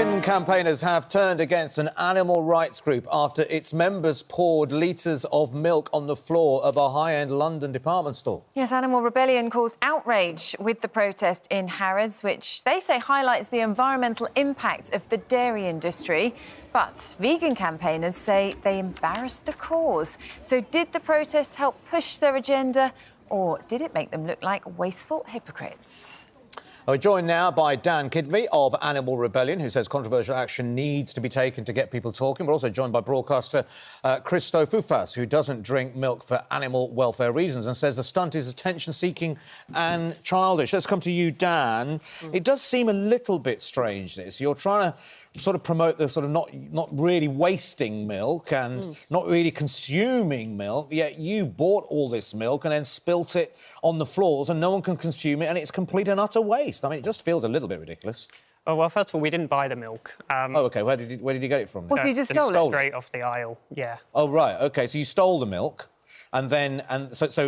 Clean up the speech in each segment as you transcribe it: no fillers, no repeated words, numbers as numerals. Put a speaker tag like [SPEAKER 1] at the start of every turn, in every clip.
[SPEAKER 1] Vegan campaigners have turned against an animal rights group after its members poured litres of milk on the floor of a high-end London department store.
[SPEAKER 2] Yes, Animal Rebellion caused outrage with the protest in Harrods, which they say highlights the environmental impact of the dairy industry. But vegan campaigners say they embarrassed the cause. So did the protest help push their agenda, or did it make them look like wasteful hypocrites?
[SPEAKER 1] We're joined now by Dan Kidby of Animal Rebellion, who says controversial action needs to be taken to get people talking. We're also joined by broadcaster Cristo Foufas, who doesn't drink milk for animal welfare reasons and says the stunt is attention-seeking and childish. Let's come to you, Dan. It does seem a little bit strange, this. You're trying to sort of promote the sort of not really wasting milk and not really consuming milk, yet you bought all this milk and then spilt it on the floors and no one can consume it and it's complete and utter waste. I mean, it just feels a little bit ridiculous.
[SPEAKER 3] Oh, well, first of all, we didn't buy the milk.
[SPEAKER 1] Oh, OK. Where did you get it from?
[SPEAKER 2] Well, so you just stole it?
[SPEAKER 3] Straight off the aisle, yeah.
[SPEAKER 1] Oh, right. OK, so you stole the milk. And then, so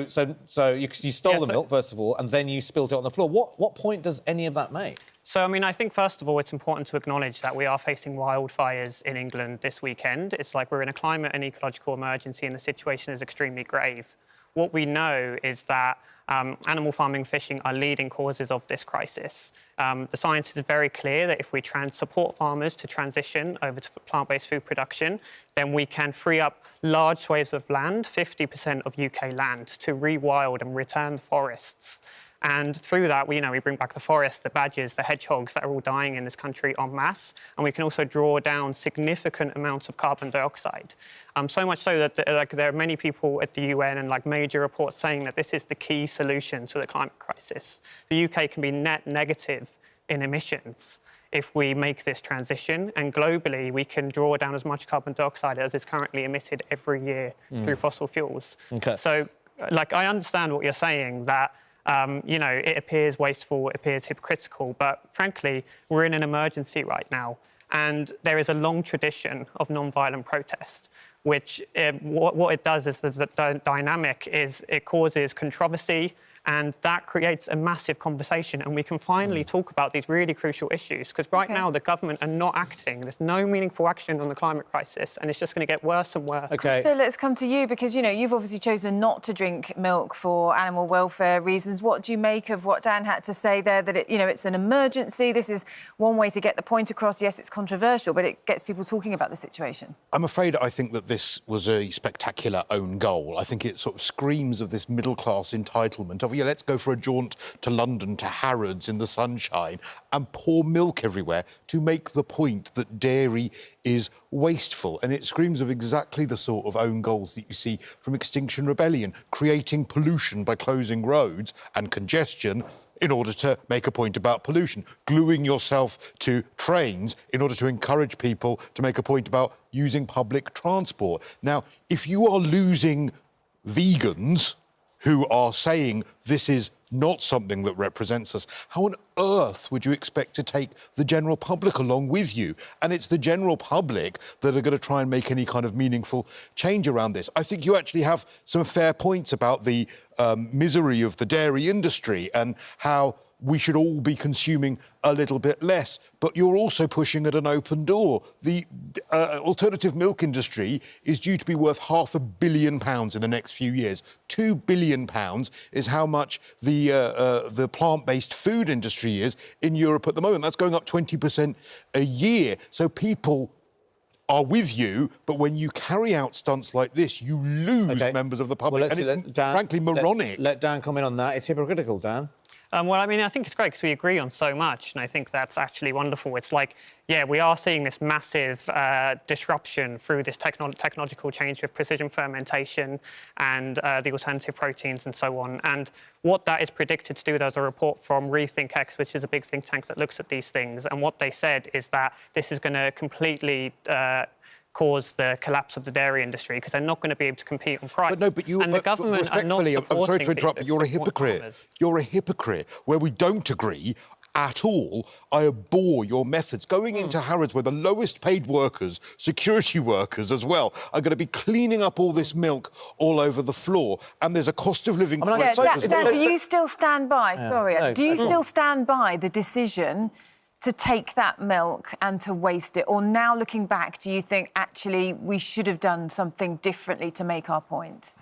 [SPEAKER 1] you stole the milk, first of all, and then you spilt it on the floor. What point does any of that make?
[SPEAKER 3] So, I mean, I think, first of all, it's important to acknowledge that we are facing wildfires in England this weekend. It's like we're in a climate and ecological emergency and the situation is extremely grave. What we know is that animal farming and fishing are leading causes of this crisis. The science is very clear that if we support farmers to transition over to plant-based food production, then we can free up large swathes of land, 50% of UK land, to rewild and return forests. And through that, we bring back the forests, the badgers, the hedgehogs that are all dying in this country en masse. And we can also draw down significant amounts of carbon dioxide. So much so that there are many people at the UN and major reports saying that this is the key solution to the climate crisis. The UK can be net negative in emissions if we make this transition. And globally, we can draw down as much carbon dioxide as is currently emitted every year through fossil fuels. Okay. So, I understand what you're saying, that it appears wasteful, it appears hypocritical, but frankly, we're in an emergency right now. And there is a long tradition of non-violent protest, which what it does is the dynamic is it causes controversy, and that creates a massive conversation. And we can finally talk about these really crucial issues, because right now the government are not acting. There's no meaningful action on the climate crisis, and it's just going to get worse and worse.
[SPEAKER 1] Okay.
[SPEAKER 2] So let's come to you, because, you've obviously chosen not to drink milk for animal welfare reasons. What do you make of what Dan had to say there, that it's an emergency? This is one way to get the point across. Yes, it's controversial, but it gets people talking about the situation.
[SPEAKER 4] I'm afraid I think that this was a spectacular own goal. I think it sort of screams of this middle-class entitlement of, let's go for a jaunt to London, to Harrods in the sunshine and pour milk everywhere to make the point that dairy is wasteful. And it screams of exactly the sort of own goals that you see from Extinction Rebellion, creating pollution by closing roads and congestion in order to make a point about pollution, gluing yourself to trains in order to encourage people to make a point about using public transport. Now, if you are losing vegans who are saying this is not something that represents us, how on earth would you expect to take the general public along with you? And it's the general public that are going to try and make any kind of meaningful change around this. I think you actually have some fair points about the misery of the dairy industry and how we should all be consuming a little bit less. But you're also pushing at an open door. The alternative milk industry is due to be worth £500 million in the next few years. £2 billion is how much the plant-based food industry is in Europe at the moment. That's going up 20% a year. So people are with you, but when you carry out stunts like this, you lose members of the public.
[SPEAKER 1] Well,
[SPEAKER 4] and it's frankly moronic.
[SPEAKER 1] Let Dan come in on that. It's hypocritical, Dan.
[SPEAKER 3] Well, I mean, I think it's great because we agree on so much, and I think that's actually wonderful. It's like, we are seeing this massive disruption through this technological change with precision fermentation and the alternative proteins and so on. And what that is predicted to do, there's a report from Rethink X, which is a big think tank that looks at these things, and what they said is that this is going to completely cause the collapse of the dairy industry because they're not going to be able to compete on price.
[SPEAKER 4] But the government respectfully, I'm sorry to interrupt, but you're a hypocrite. You're a hypocrite where we don't agree at all. I abhor your methods. Going into Harrods where the lowest paid workers, security workers as well, are going to be cleaning up all this milk all over the floor, and there's a cost of living crisis.
[SPEAKER 2] Dan, do you still stand by, do you still stand by the decision to take that milk and to waste it? Or now looking back, do you think actually we should have done something differently to make our point?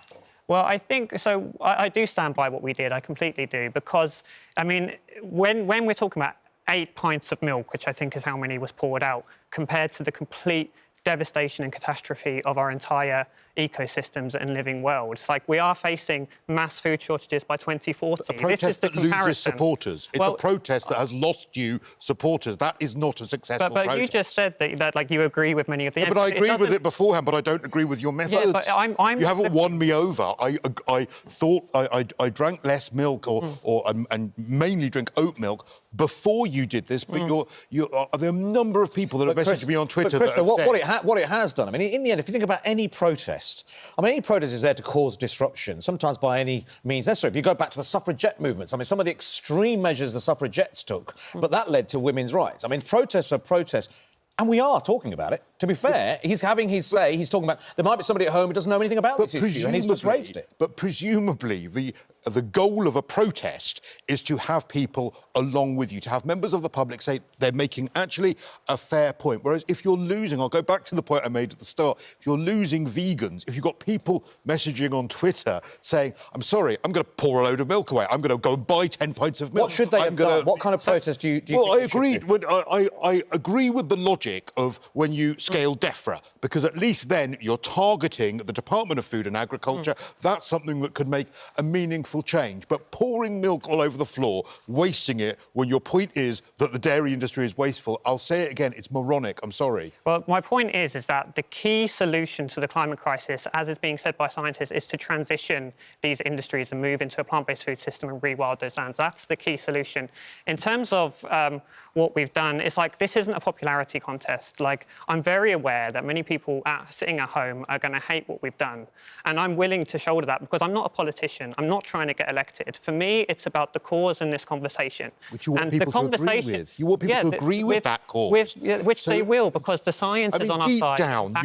[SPEAKER 3] Well, I think, so I do stand by what we did, I completely do, because, I mean, when we're talking about 8 pints of milk, which I think is how many was poured out, compared to the complete devastation and catastrophe of our entire ecosystems and living world. It's like we are facing mass food shortages by 2040.
[SPEAKER 4] A protest that loses supporters. It's a protest that has lost you supporters. That is not a successful protest.
[SPEAKER 3] But you just said that like, you agree with many of the...
[SPEAKER 4] Yeah, but I agree with it beforehand, but I don't agree with your methods.
[SPEAKER 3] Yeah, but
[SPEAKER 4] you haven't won me over. I thought I drank less milk and mainly drink oat milk before you did this, but there are a number of people that have messaged me on Twitter that have said...
[SPEAKER 1] what it has done, I mean, in the end, if you think about any protest, I mean, any protest is there to cause disruption, sometimes by any means necessary. If you go back to the suffragette movements, I mean, some of the extreme measures the suffragettes took, but that led to women's rights. I mean, protests are protests. And we are talking about it. To be fair, he's having his say. He's talking about... There might be somebody at home who doesn't know anything about this issue, and he's just raised it.
[SPEAKER 4] But presumably, the goal of a protest is to have people along with you, to have members of the public say they're making actually a fair point. Whereas if you're losing... I'll go back to the point I made at the start. If you're losing vegans, if you've got people messaging on Twitter saying, I'm sorry, I'm going to pour a load of milk away, I'm going to go and buy 10 pints of milk...
[SPEAKER 1] What should they have done? What kind of protest do you think
[SPEAKER 4] I agree with the logic of when you scale DEFRA, because at least then you're targeting the Department of Food and Agriculture. That's something that could make a meaningful change. But pouring milk all over the floor, wasting it, when your point is that the dairy industry is wasteful, I'll say it again, it's moronic. I'm sorry.
[SPEAKER 3] Well, my point is that the key solution to the climate crisis, as is being said by scientists, is to transition these industries and move into a plant-based food system and rewild those lands. That's the key solution. In terms of what we've done, it's like, this isn't a popularity contest. Like, I'm very aware that many people sitting at home are going to hate what we've done. And I'm willing to shoulder that because I'm not a politician. I'm not trying to get elected. For me, it's about the cause in this conversation.
[SPEAKER 4] Which you want people to agree with. You want people to agree with that cause.
[SPEAKER 3] Which they will, because the science is on our side.
[SPEAKER 4] Deep down,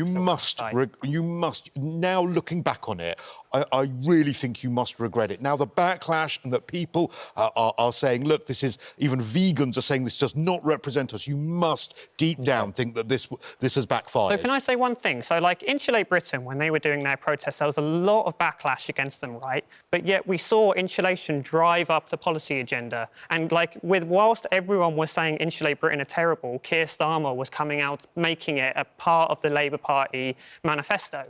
[SPEAKER 4] you must, now looking back on it, I really think you must regret it. Now, the backlash and that people are saying, look, this is... Even vegans are saying this does not represent us. You must, deep down, think that this has backfired.
[SPEAKER 3] So can I say one thing? So, like, Insulate Britain, when they were doing their protests, there was a lot of backlash against them, right? But yet we saw insulation drive up the policy agenda. And, like, whilst everyone was saying Insulate Britain are terrible, Keir Starmer was coming out making it a part of the Labour Party manifesto.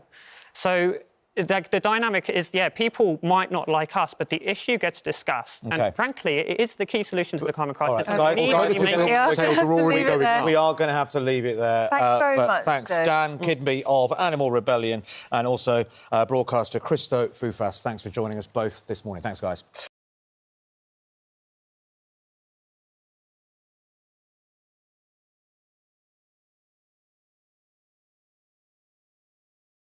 [SPEAKER 3] So... The dynamic is, people might not like us, but the issue gets discussed. Okay. And frankly, it is the key solution to the climate crisis.
[SPEAKER 1] Right.
[SPEAKER 3] We are
[SPEAKER 1] going to have to leave it there.
[SPEAKER 2] Thanks very much.
[SPEAKER 1] Thanks, Dan Kidby of Animal Rebellion, and also broadcaster Cristo Foufas. Thanks for joining us both this morning. Thanks, guys.